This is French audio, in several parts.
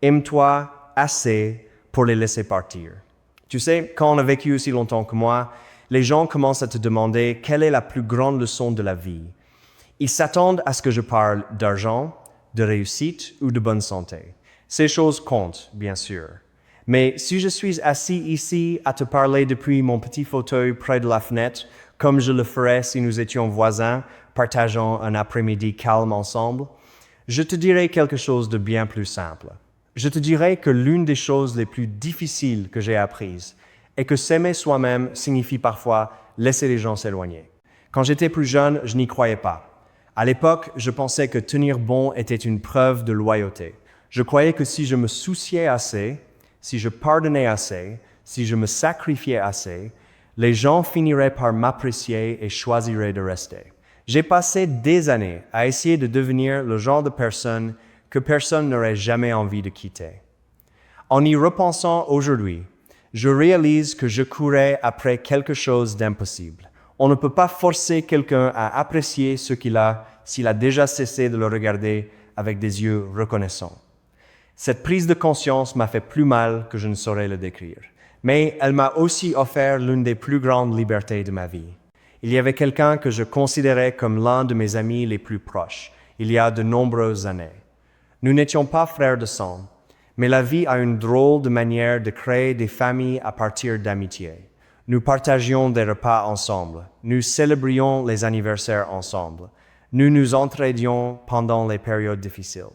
Aime-toi assez pour les laisser partir. Tu sais, quand on a vécu aussi longtemps que moi, les gens commencent à te demander quelle est la plus grande leçon de la vie. Ils s'attendent à ce que je parle d'argent, de réussite ou de bonne santé. Ces choses comptent, bien sûr. Mais si je suis assis ici à te parler depuis mon petit fauteuil près de la fenêtre, comme je le ferais si nous étions voisins, partageant un après-midi calme ensemble, je te dirai quelque chose de bien plus simple. Je te dirai que l'une des choses les plus difficiles que j'ai apprises est que s'aimer soi-même signifie parfois laisser les gens s'éloigner. Quand j'étais plus jeune, je n'y croyais pas. À l'époque, je pensais que tenir bon était une preuve de loyauté. Je croyais que si je me souciais assez, si je pardonnais assez, si je me sacrifiais assez, les gens finiraient par m'apprécier et choisiraient de rester. J'ai passé des années à essayer de devenir le genre de personne que personne n'aurait jamais envie de quitter. En y repensant aujourd'hui, je réalise que je courais après quelque chose d'impossible. On ne peut pas forcer quelqu'un à apprécier ce qu'il a s'il a déjà cessé de le regarder avec des yeux reconnaissants. Cette prise de conscience m'a fait plus mal que je ne saurais le décrire. Mais elle m'a aussi offert l'une des plus grandes libertés de ma vie. Il y avait quelqu'un que je considérais comme l'un de mes amis les plus proches, il y a de nombreuses années. Nous n'étions pas frères de sang, mais la vie a une drôle de manière de créer des familles à partir d'amitié. Nous partagions des repas ensemble, nous célébrions les anniversaires ensemble, nous nous entraidions pendant les périodes difficiles.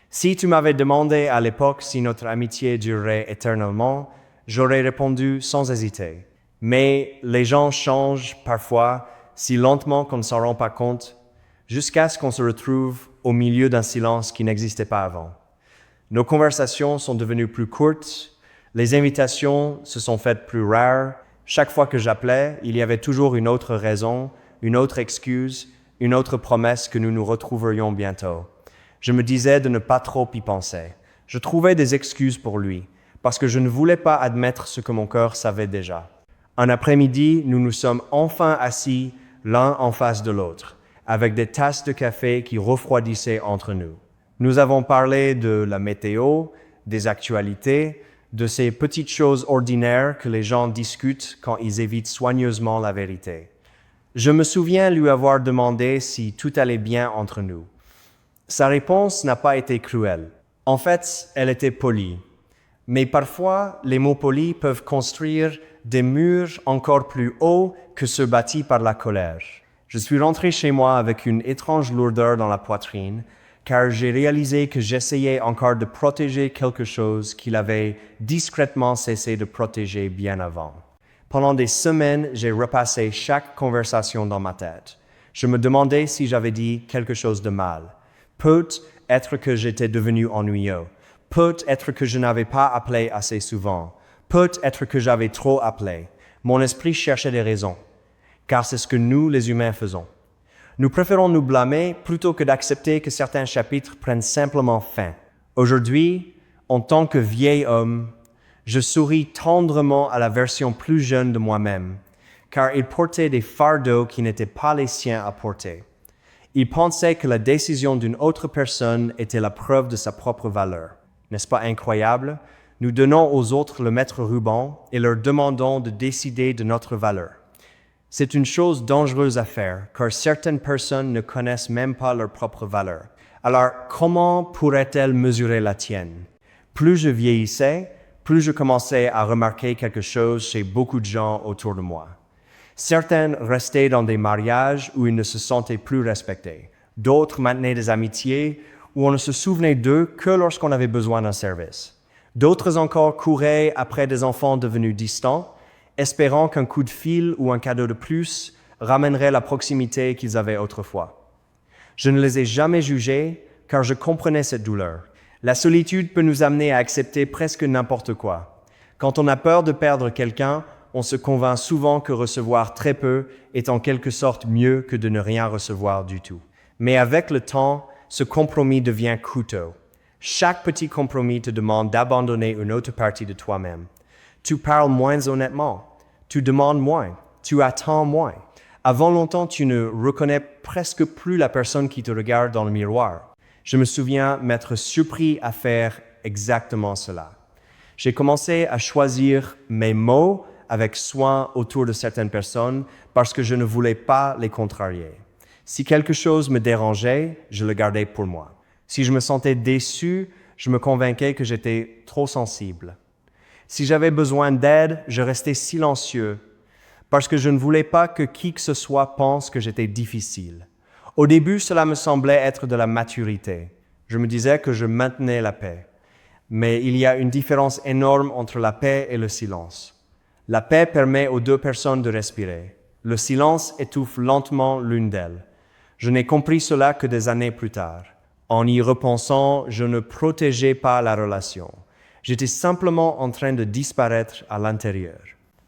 Si tu m'avais demandé à l'époque si notre amitié durerait éternellement, j'aurais répondu sans hésiter. Mais les gens changent parfois si lentement qu'on ne s'en rend pas compte, jusqu'à ce qu'on se retrouve au milieu d'un silence qui n'existait pas avant. Nos conversations sont devenues plus courtes, les invitations se sont faites plus rares. Chaque fois que j'appelais, il y avait toujours une autre raison, une autre excuse, une autre promesse que nous nous retrouverions bientôt. Je me disais de ne pas trop y penser. Je trouvais des excuses pour lui, parce que je ne voulais pas admettre ce que mon cœur savait déjà. Un après-midi, nous nous sommes enfin assis l'un en face de l'autre, avec des tasses de café qui refroidissaient entre nous. Nous avons parlé de la météo, des actualités, de ces petites choses ordinaires que les gens discutent quand ils évitent soigneusement la vérité. Je me souviens lui avoir demandé si tout allait bien entre nous. Sa réponse n'a pas été cruelle. En fait, elle était polie. Mais parfois, les mots polis peuvent construire des murs encore plus hauts que ceux bâtis par la colère. Je suis rentré chez moi avec une étrange lourdeur dans la poitrine, car j'ai réalisé que j'essayais encore de protéger quelque chose qu'il avait discrètement cessé de protéger bien avant. Pendant des semaines, j'ai repassé chaque conversation dans ma tête. Je me demandais si j'avais dit quelque chose de mal. Peut-être que j'étais devenu ennuyeux. Peut-être que je n'avais pas appelé assez souvent. Peut-être que j'avais trop appelé. Mon esprit cherchait des raisons, car c'est ce que nous, les humains, faisons. Nous préférons nous blâmer plutôt que d'accepter que certains chapitres prennent simplement fin. Aujourd'hui, en tant que vieil homme, je souris tendrement à la version plus jeune de moi-même, car il portait des fardeaux qui n'étaient pas les siens à porter. Il pensait que la décision d'une autre personne était la preuve de sa propre valeur. N'est-ce pas incroyable? Nous donnons aux autres le maître ruban et leur demandons de décider de notre valeur. C'est une chose dangereuse à faire, car certaines personnes ne connaissent même pas leur propre valeur. Alors, comment pourraient-elles mesurer la tienne? Plus je vieillissais, plus je commençais à remarquer quelque chose chez beaucoup de gens autour de moi. Certains restaient dans des mariages où ils ne se sentaient plus respectés. D'autres maintenaient des amitiés où on ne se souvenait d'eux que lorsqu'on avait besoin d'un service. D'autres encore couraient après des enfants devenus distants, espérant qu'un coup de fil ou un cadeau de plus ramènerait la proximité qu'ils avaient autrefois. Je ne les ai jamais jugés, car je comprenais cette douleur. La solitude peut nous amener à accepter presque n'importe quoi. Quand on a peur de perdre quelqu'un, on se convainc souvent que recevoir très peu est en quelque sorte mieux que de ne rien recevoir du tout. Mais avec le temps, ce compromis devient coûteux. Chaque petit compromis te demande d'abandonner une autre partie de toi-même. Tu parles moins honnêtement, tu demandes moins, tu attends moins. Avant longtemps, tu ne reconnais presque plus la personne qui te regarde dans le miroir. Je me souviens m'être surpris à faire exactement cela. J'ai commencé à choisir mes mots avec soin autour de certaines personnes parce que je ne voulais pas les contrarier. Si quelque chose me dérangeait, je le gardais pour moi. Si je me sentais déçu, je me convainquais que j'étais trop sensible. Si j'avais besoin d'aide, je restais silencieux parce que je ne voulais pas que qui que ce soit pense que j'étais difficile. Au début, cela me semblait être de la maturité. Je me disais que je maintenais la paix. Mais il y a une différence énorme entre la paix et le silence. La paix permet aux deux personnes de respirer. Le silence étouffe lentement l'une d'elles. Je n'ai compris cela que des années plus tard. En y repensant, je ne protégeais pas la relation. J'étais simplement en train de disparaître à l'intérieur.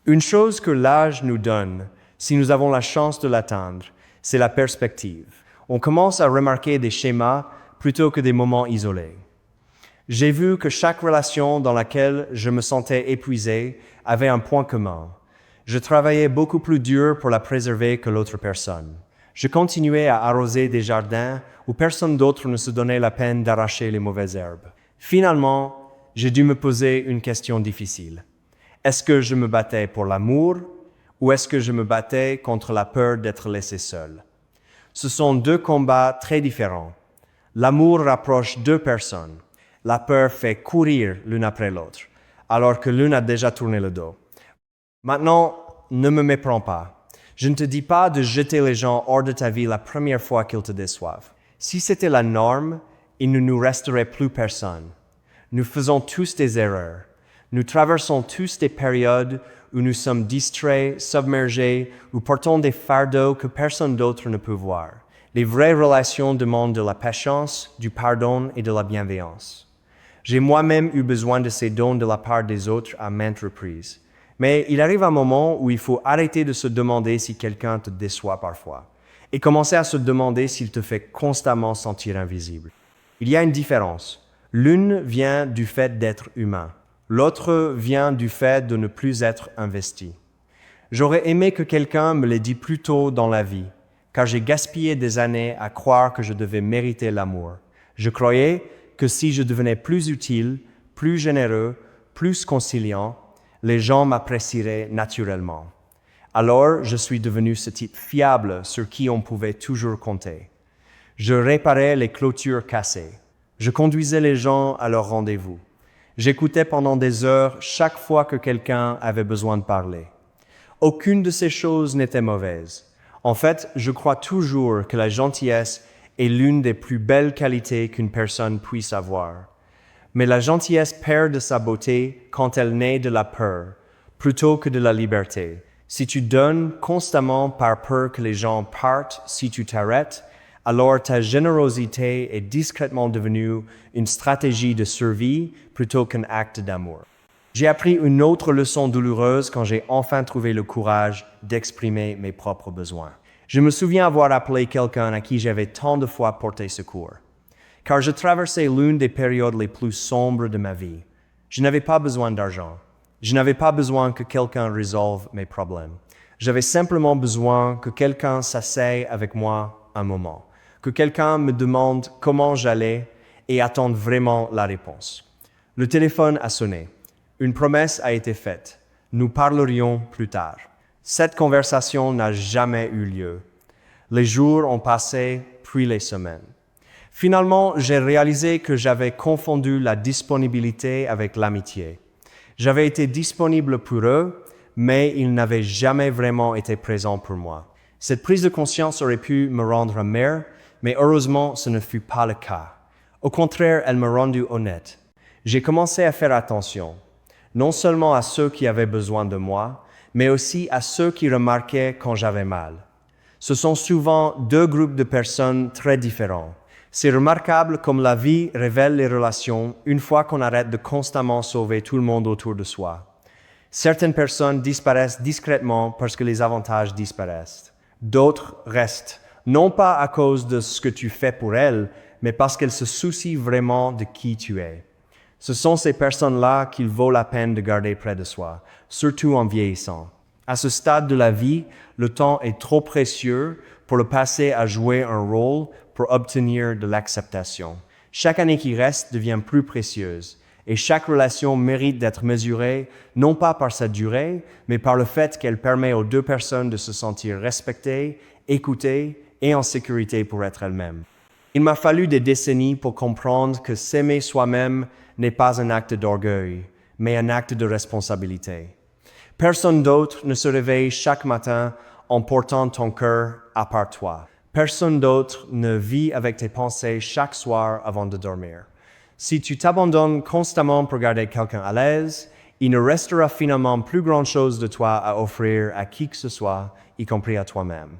Une chose que l'âge nous donne, si nous avons la chance de l'atteindre, c'est la perspective. On commence à remarquer des schémas plutôt que des moments isolés. J'ai vu que chaque relation dans laquelle je me sentais épuisé avait un point commun. Je travaillais beaucoup plus dur pour la préserver que l'autre personne. Je continuais à arroser des jardins où personne d'autre ne se donnait la peine d'arracher les mauvaises herbes. Finalement, j'ai dû me poser une question difficile. Est-ce que je me battais pour l'amour ou est-ce que je me battais contre la peur d'être laissé seul? Ce sont deux combats très différents. L'amour rapproche deux personnes. La peur fait courir l'une après l'autre, alors que l'une a déjà tourné le dos. Maintenant, ne me méprends pas. Je ne te dis pas de jeter les gens hors de ta vie la première fois qu'ils te déçoivent. Si c'était la norme, il ne nous resterait plus personne. Nous faisons tous des erreurs. Nous traversons tous des périodes où nous sommes distraits, submergés, ou portons des fardeaux que personne d'autre ne peut voir. Les vraies relations demandent de la patience, du pardon et de la bienveillance. J'ai moi-même eu besoin de ces dons de la part des autres à maintes reprises. Mais il arrive un moment où il faut arrêter de se demander si quelqu'un te déçoit parfois et commencer à se demander s'il te fait constamment sentir invisible. Il y a une différence. L'une vient du fait d'être humain. L'autre vient du fait de ne plus être investi. J'aurais aimé que quelqu'un me l'ait dit plus tôt dans la vie, car j'ai gaspillé des années à croire que je devais mériter l'amour. Je croyais que si je devenais plus utile, plus généreux, plus conciliant, les gens m'apprécieraient naturellement. Alors, je suis devenu ce type fiable sur qui on pouvait toujours compter. Je réparais les clôtures cassées. Je conduisais les gens à leur rendez-vous. J'écoutais pendant des heures chaque fois que quelqu'un avait besoin de parler. Aucune de ces choses n'était mauvaise. En fait, je crois toujours que la gentillesse est l'une des plus belles qualités qu'une personne puisse avoir. Mais la gentillesse perd de sa beauté quand elle naît de la peur, plutôt que de la liberté. Si tu donnes constamment par peur que les gens partent si tu t'arrêtes, alors ta générosité est discrètement devenue une stratégie de survie plutôt qu'un acte d'amour. J'ai appris une autre leçon douloureuse quand j'ai enfin trouvé le courage d'exprimer mes propres besoins. Je me souviens avoir appelé quelqu'un à qui j'avais tant de fois porté secours, car je traversais l'une des périodes les plus sombres de ma vie. Je n'avais pas besoin d'argent. Je n'avais pas besoin que quelqu'un résolve mes problèmes. J'avais simplement besoin que quelqu'un s'asseye avec moi un moment, que quelqu'un me demande comment j'allais et attende vraiment la réponse. Le téléphone a sonné. Une promesse a été faite. Nous parlerions plus tard. Cette conversation n'a jamais eu lieu. Les jours ont passé, puis les semaines. Finalement, j'ai réalisé que j'avais confondu la disponibilité avec l'amitié. J'avais été disponible pour eux, mais ils n'avaient jamais vraiment été présents pour moi. Cette prise de conscience aurait pu me rendre amer, mais heureusement, ce ne fut pas le cas. Au contraire, elle m'a rendu honnête. J'ai commencé à faire attention, non seulement à ceux qui avaient besoin de moi, mais aussi à ceux qui remarquaient quand j'avais mal. Ce sont souvent deux groupes de personnes très différents. C'est remarquable comme la vie révèle les relations une fois qu'on arrête de constamment sauver tout le monde autour de soi. Certaines personnes disparaissent discrètement parce que les avantages disparaissent. D'autres restent, non pas à cause de ce que tu fais pour elles, mais parce qu'elles se soucient vraiment de qui tu es. Ce sont ces personnes-là qu'il vaut la peine de garder près de soi, surtout en vieillissant. À ce stade de la vie, le temps est trop précieux pour le passer à jouer un rôle pour obtenir de l'acceptation. Chaque année qui reste devient plus précieuse, Et chaque relation mérite d'être mesurée, non pas par sa durée, mais par le fait qu'elle permet aux deux personnes de se sentir respectées, écoutées et en sécurité pour être elles-mêmes. Il m'a fallu des décennies pour comprendre que s'aimer soi-même n'est pas un acte d'orgueil, mais un acte de responsabilité. Personne d'autre ne se réveille chaque matin en portant ton cœur à part toi. Personne d'autre ne vit avec tes pensées chaque soir avant de dormir. Si tu t'abandonnes constamment pour garder quelqu'un à l'aise, il ne restera finalement plus grand-chose de toi à offrir à qui que ce soit, y compris à toi-même.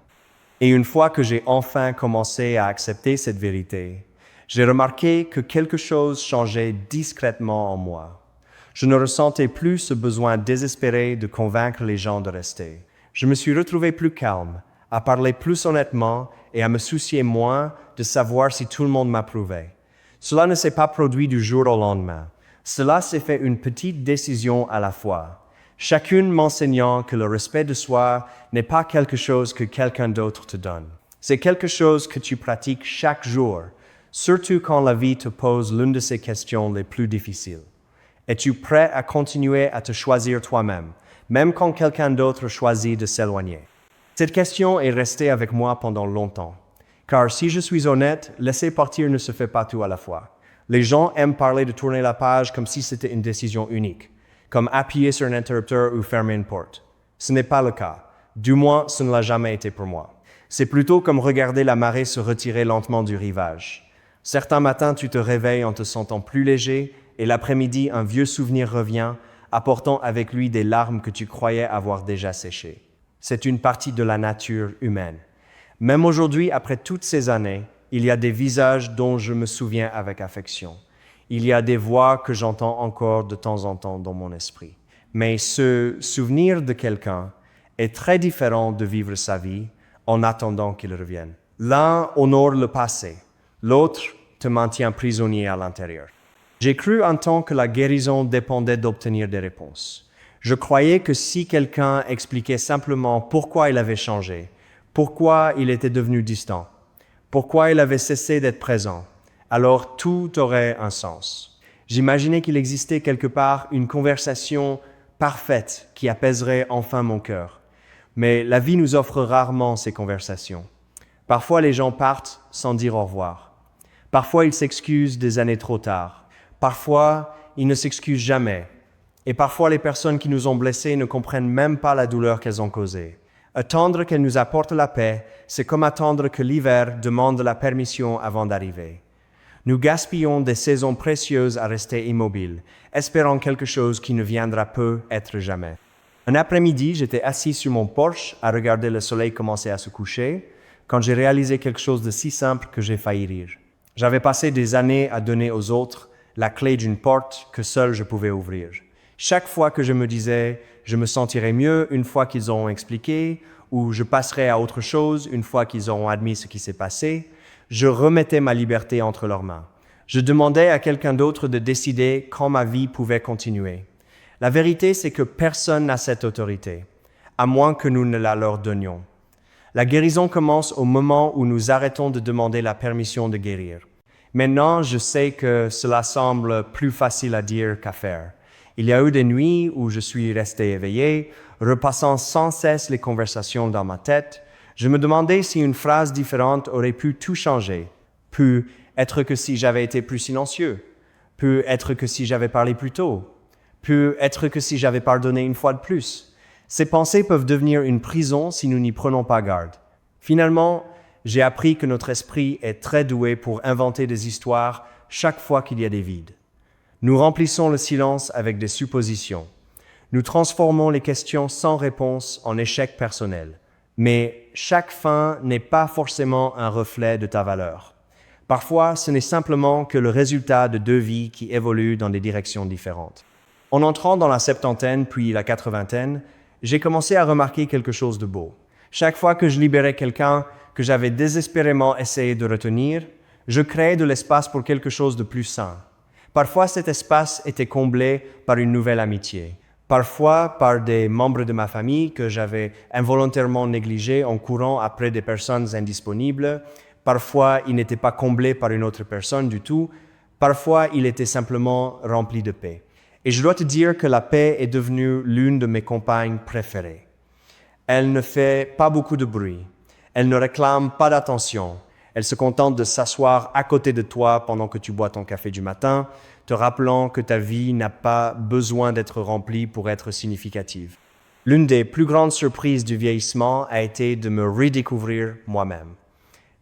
Et une fois que j'ai enfin commencé à accepter cette vérité, j'ai remarqué que quelque chose changeait discrètement en moi. Je ne ressentais plus ce besoin désespéré de convaincre les gens de rester. Je me suis retrouvé plus calme, à parler plus honnêtement et à me soucier moins de savoir si tout le monde m'approuvait. Cela ne s'est pas produit du jour au lendemain. Cela s'est fait une petite décision à la fois. Chacune m'enseignant que le respect de soi n'est pas quelque chose que quelqu'un d'autre te donne. C'est quelque chose que tu pratiques chaque jour, surtout quand la vie te pose l'une de ces questions les plus difficiles. Es-tu prêt à continuer à te choisir toi-même, même quand quelqu'un d'autre choisit de s'éloigner? Cette question est restée avec moi pendant longtemps. Car si je suis honnête, laisser partir ne se fait pas tout à la fois. Les gens aiment parler de tourner la page comme si c'était une décision unique, comme appuyer sur un interrupteur ou fermer une porte. Ce n'est pas le cas. Du moins, ce ne l'a jamais été pour moi. C'est plutôt comme regarder la marée se retirer lentement du rivage. Certains matins, tu te réveilles en te sentant plus léger, et l'après-midi, un vieux souvenir revient, apportant avec lui des larmes que tu croyais avoir déjà séchées. C'est une partie de la nature humaine. Même aujourd'hui, après toutes ces années, il y a des visages dont je me souviens avec affection. Il y a des voix que j'entends encore de temps en temps dans mon esprit. Mais ce souvenir de quelqu'un est très différent de vivre sa vie en attendant qu'il revienne. L'un honore le passé, l'autre te maintient prisonnier à l'intérieur. J'ai cru un temps que la guérison dépendait d'obtenir des réponses. Je croyais que si quelqu'un expliquait simplement pourquoi il avait changé, pourquoi il était devenu distant, pourquoi il avait cessé d'être présent, alors tout aurait un sens. J'imaginais qu'il existait quelque part une conversation parfaite qui apaiserait enfin mon cœur. Mais la vie nous offre rarement ces conversations. Parfois les gens partent sans dire au revoir. Parfois ils s'excusent des années trop tard. Parfois ils ne s'excusent jamais. Et parfois les personnes qui nous ont blessés ne comprennent même pas la douleur qu'elles ont causée. Attendre qu'elle nous apporte la paix, c'est comme attendre que l'hiver demande la permission avant d'arriver. Nous gaspillons des saisons précieuses à rester immobiles, espérant quelque chose qui ne viendra peut-être jamais. Un après-midi, j'étais assis sur mon porche à regarder le soleil commencer à se coucher, quand j'ai réalisé quelque chose de si simple que j'ai failli rire. J'avais passé des années à donner aux autres la clé d'une porte que seul je pouvais ouvrir. Chaque fois que je me disais « je me sentirai mieux une fois qu'ils auront expliqué » ou « je passerai à autre chose une fois qu'ils auront admis ce qui s'est passé », je remettais ma liberté entre leurs mains. Je demandais à quelqu'un d'autre de décider quand ma vie pouvait continuer. La vérité, c'est que personne n'a cette autorité, à moins que nous ne la leur donnions. La guérison commence au moment où nous arrêtons de demander la permission de guérir. Maintenant, je sais que cela semble plus facile à dire qu'à faire. Il y a eu des nuits où je suis resté éveillé, repassant sans cesse les conversations dans ma tête. Je me demandais si une phrase différente aurait pu tout changer. Pu être que si j'avais été plus silencieux. Pu être que si j'avais parlé plus tôt. Pu être que si j'avais pardonné une fois de plus. Ces pensées peuvent devenir une prison si nous n'y prenons pas garde. Finalement, j'ai appris que notre esprit est très doué pour inventer des histoires chaque fois qu'il y a des vides. Nous remplissons le silence avec des suppositions. Nous transformons les questions sans réponse en échecs personnels. Mais chaque fin n'est pas forcément un reflet de ta valeur. Parfois, ce n'est simplement que le résultat de deux vies qui évoluent dans des directions différentes. En entrant dans la septantaine puis la quatre-vingtaine, j'ai commencé à remarquer quelque chose de beau. Chaque fois que je libérais quelqu'un que j'avais désespérément essayé de retenir, je créais de l'espace pour quelque chose de plus sain. Parfois, cet espace était comblé par une nouvelle amitié. Parfois, par des membres de ma famille que j'avais involontairement négligés en courant après des personnes indisponibles. Parfois, il n'était pas comblé par une autre personne du tout. Parfois, il était simplement rempli de paix. Et je dois te dire que la paix est devenue l'une de mes compagnes préférées. Elle ne fait pas beaucoup de bruit. Elle ne réclame pas d'attention. Elle se contente de s'asseoir à côté de toi pendant que tu bois ton café du matin, te rappelant que ta vie n'a pas besoin d'être remplie pour être significative. L'une des plus grandes surprises du vieillissement a été de me redécouvrir moi-même.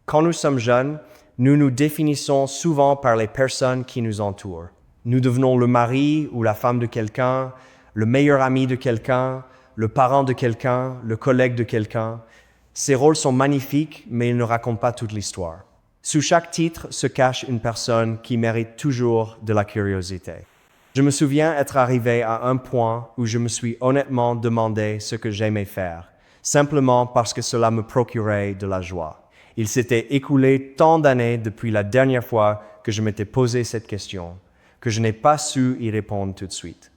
Quand nous sommes jeunes, nous nous définissons souvent par les personnes qui nous entourent. Nous devenons le mari ou la femme de quelqu'un, le meilleur ami de quelqu'un, le parent de quelqu'un, le collègue de quelqu'un. Ces rôles sont magnifiques, mais ils ne racontent pas toute l'histoire. Sous chaque titre se cache une personne qui mérite toujours de la curiosité. Je me souviens être arrivé à un point où je me suis honnêtement demandé ce que j'aimais faire, simplement parce que cela me procurait de la joie. Il s'était écoulé tant d'années depuis la dernière fois que je m'étais posé cette question, que je n'ai pas su y répondre tout de suite.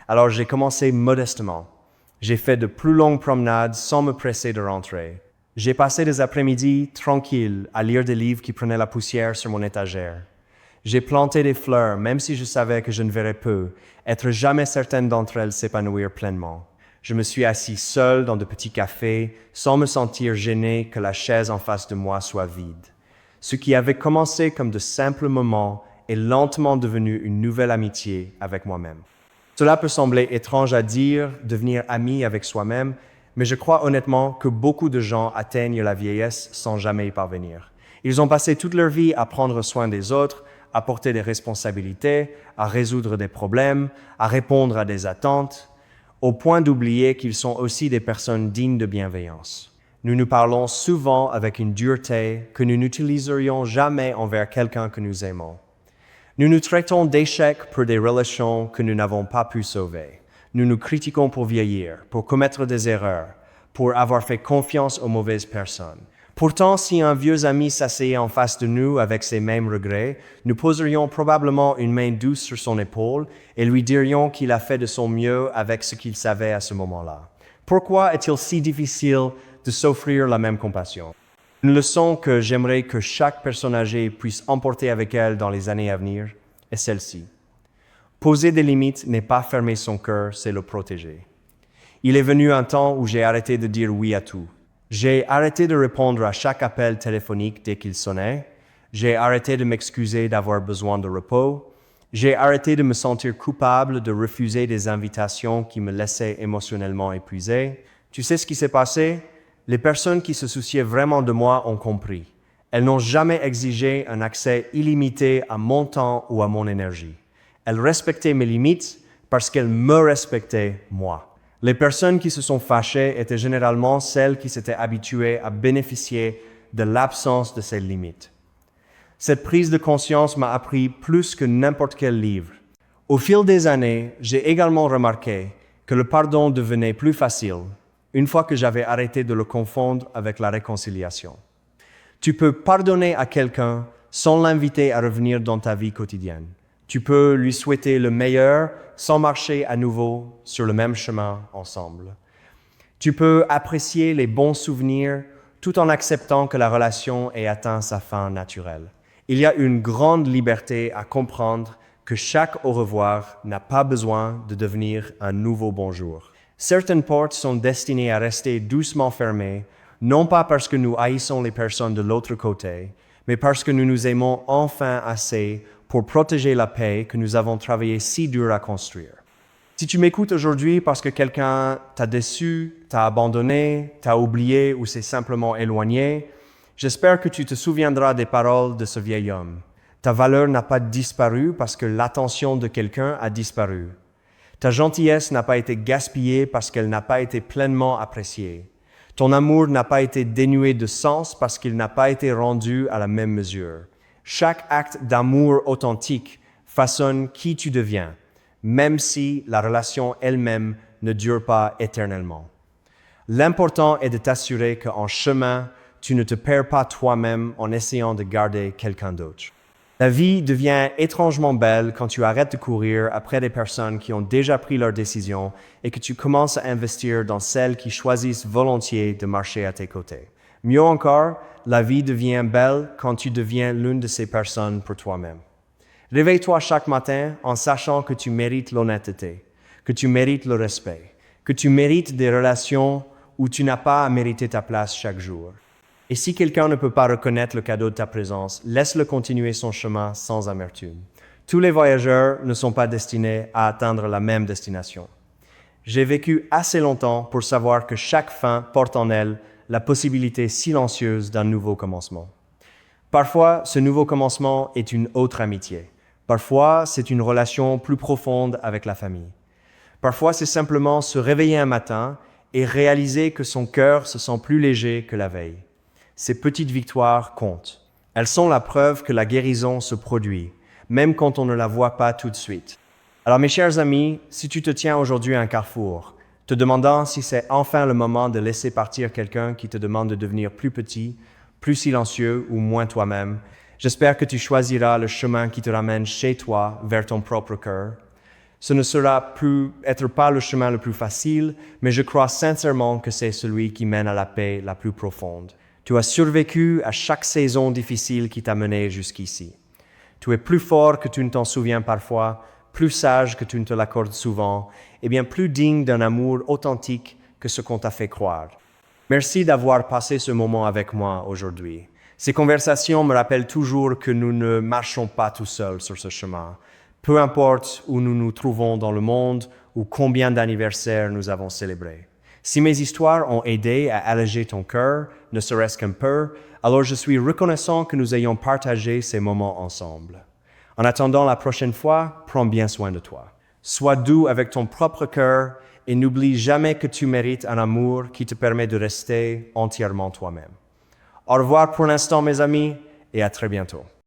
Alors j'ai commencé modestement. J'ai fait de plus longues promenades sans me presser de rentrer. J'ai passé des après-midi tranquilles à lire des livres qui prenaient la poussière sur mon étagère. J'ai planté des fleurs, même si je savais que je ne verrais peu, être jamais certaine d'entre elles s'épanouir pleinement. Je me suis assis seul dans de petits cafés, sans me sentir gêné que la chaise en face de moi soit vide. Ce qui avait commencé comme de simples moments est lentement devenu une nouvelle amitié avec moi-même. Cela peut sembler étrange à dire, devenir ami avec soi-même, mais je crois honnêtement que beaucoup de gens atteignent la vieillesse sans jamais y parvenir. Ils ont passé toute leur vie à prendre soin des autres, à porter des responsabilités, à résoudre des problèmes, à répondre à des attentes, au point d'oublier qu'ils sont aussi des personnes dignes de bienveillance. Nous nous parlons souvent avec une dureté que nous n'utiliserions jamais envers quelqu'un que nous aimons. Nous nous traitons d'échecs pour des relations que nous n'avons pas pu sauver. Nous nous critiquons pour vieillir, pour commettre des erreurs, pour avoir fait confiance aux mauvaises personnes. Pourtant, si un vieux ami s'asseyait en face de nous avec ces mêmes regrets, nous poserions probablement une main douce sur son épaule et lui dirions qu'il a fait de son mieux avec ce qu'il savait à ce moment-là. Pourquoi est-il si difficile de s'offrir la même compassion? Une leçon que j'aimerais que chaque personne âgée puisse emporter avec elle dans les années à venir est celle-ci. Poser des limites n'est pas fermer son cœur, c'est le protéger. Il est venu un temps où j'ai arrêté de dire oui à tout. J'ai arrêté de répondre à chaque appel téléphonique dès qu'il sonnait. J'ai arrêté de m'excuser d'avoir besoin de repos. J'ai arrêté de me sentir coupable de refuser des invitations qui me laissaient émotionnellement épuisé. Tu sais ce qui s'est passé? Les personnes qui se souciaient vraiment de moi ont compris. Elles n'ont jamais exigé un accès illimité à mon temps ou à mon énergie. Elles respectaient mes limites parce qu'elles me respectaient moi. Les personnes qui se sont fâchées étaient généralement celles qui s'étaient habituées à bénéficier de l'absence de ces limites. Cette prise de conscience m'a appris plus que n'importe quel livre. Au fil des années, j'ai également remarqué que le pardon devenait plus facile une fois que j'avais arrêté de le confondre avec la réconciliation. Tu peux pardonner à quelqu'un sans l'inviter à revenir dans ta vie quotidienne. Tu peux lui souhaiter le meilleur sans marcher à nouveau sur le même chemin ensemble. Tu peux apprécier les bons souvenirs tout en acceptant que la relation ait atteint sa fin naturelle. Il y a une grande liberté à comprendre que chaque au revoir n'a pas besoin de devenir un nouveau bonjour. Certaines portes sont destinées à rester doucement fermées, non pas parce que nous haïssons les personnes de l'autre côté, mais parce que nous nous aimons enfin assez pour protéger la paix que nous avons travaillé si dur à construire. Si tu m'écoutes aujourd'hui parce que quelqu'un t'a déçu, t'a abandonné, t'a oublié ou s'est simplement éloigné, j'espère que tu te souviendras des paroles de ce vieil homme. Ta valeur n'a pas disparu parce que l'attention de quelqu'un a disparu. Ta gentillesse n'a pas été gaspillée parce qu'elle n'a pas été pleinement appréciée. Ton amour n'a pas été dénué de sens parce qu'il n'a pas été rendu à la même mesure. Chaque acte d'amour authentique façonne qui tu deviens, même si la relation elle-même ne dure pas éternellement. L'important est de t'assurer qu'en chemin, tu ne te perds pas toi-même en essayant de garder quelqu'un d'autre. La vie devient étrangement belle quand tu arrêtes de courir après des personnes qui ont déjà pris leurs décisions et que tu commences à investir dans celles qui choisissent volontiers de marcher à tes côtés. Mieux encore, la vie devient belle quand tu deviens l'une de ces personnes pour toi-même. Réveille-toi chaque matin en sachant que tu mérites l'honnêteté, que tu mérites le respect, que tu mérites des relations où tu n'as pas à mériter ta place chaque jour. Et si quelqu'un ne peut pas reconnaître le cadeau de ta présence, laisse-le continuer son chemin sans amertume. Tous les voyageurs ne sont pas destinés à atteindre la même destination. J'ai vécu assez longtemps pour savoir que chaque fin porte en elle la possibilité silencieuse d'un nouveau commencement. Parfois, ce nouveau commencement est une autre amitié. Parfois, c'est une relation plus profonde avec la famille. Parfois, c'est simplement se réveiller un matin et réaliser que son cœur se sent plus léger que la veille. Ces petites victoires comptent. Elles sont la preuve que la guérison se produit, même quand on ne la voit pas tout de suite. Alors mes chers amis, si tu te tiens aujourd'hui à un carrefour, te demandant si c'est enfin le moment de laisser partir quelqu'un qui te demande de devenir plus petit, plus silencieux ou moins toi-même, j'espère que tu choisiras le chemin qui te ramène chez toi, vers ton propre cœur. Ce ne sera peut-être pas le chemin le plus facile, mais je crois sincèrement que c'est celui qui mène à la paix la plus profonde. Tu as survécu à chaque saison difficile qui t'a mené jusqu'ici. Tu es plus fort que tu ne t'en souviens parfois, plus sage que tu ne te l'accordes souvent, et bien plus digne d'un amour authentique que ce qu'on t'a fait croire. Merci d'avoir passé ce moment avec moi aujourd'hui. Ces conversations me rappellent toujours que nous ne marchons pas tout seuls sur ce chemin. Peu importe où nous nous trouvons dans le monde ou combien d'anniversaires nous avons célébrés. Si mes histoires ont aidé à alléger ton cœur, ne serait-ce qu'un peu, alors je suis reconnaissant que nous ayons partagé ces moments ensemble. En attendant la prochaine fois, prends bien soin de toi. Sois doux avec ton propre cœur et n'oublie jamais que tu mérites un amour qui te permet de rester entièrement toi-même. Au revoir pour l'instant mes amis et à très bientôt.